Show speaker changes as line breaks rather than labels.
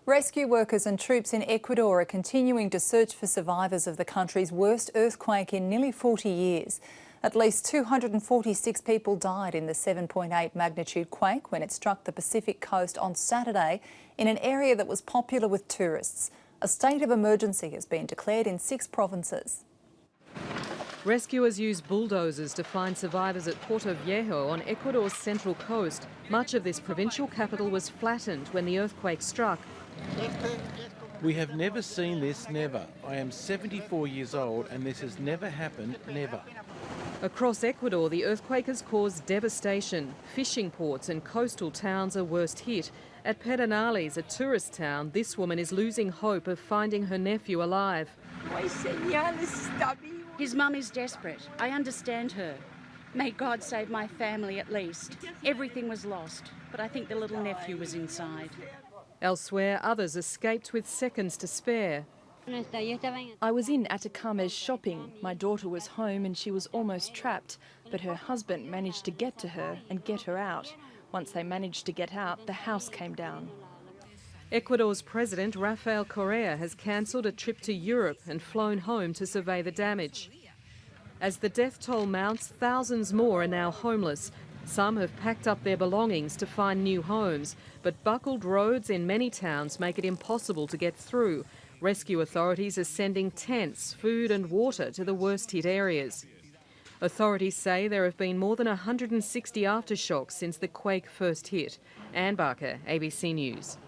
Rescue workers and troops in Ecuador are continuing to search for survivors of the country's worst earthquake in nearly 40 years. At least 246 people died in the 7.8 magnitude quake when it struck the Pacific coast on Saturday in an area that was popular with tourists. A state of emergency has been declared in 6 provinces.
Rescuers used bulldozers to find survivors at Puerto Viejo on Ecuador's central coast. Much of this provincial capital was flattened when the earthquake struck.
We have never seen this, never. I am 74 years old and this has never happened, never.
Across Ecuador, the earthquake has caused devastation. Fishing ports and coastal towns are worst hit. At Pedernales, a tourist town, this woman is losing hope of finding her nephew alive.
His mum is desperate. I understand her. May God save my family at least. Everything was lost, but I think the little nephew was inside.
Elsewhere, others escaped with seconds to spare.
I was in Atacama's shopping. My daughter was home and she was almost trapped, but her husband managed to get to her and get her out. Once they managed to get out, the house came down.
Ecuador's President Rafael Correa has cancelled a trip to Europe and flown home to survey the damage. As the death toll mounts, thousands more are now homeless. Some have packed up their belongings to find new homes, but buckled roads in many towns make it impossible to get through. Rescue authorities are sending tents, food and water to the worst-hit areas. Authorities say there have been more than 160 aftershocks since the quake first hit. Anne Barker, ABC News.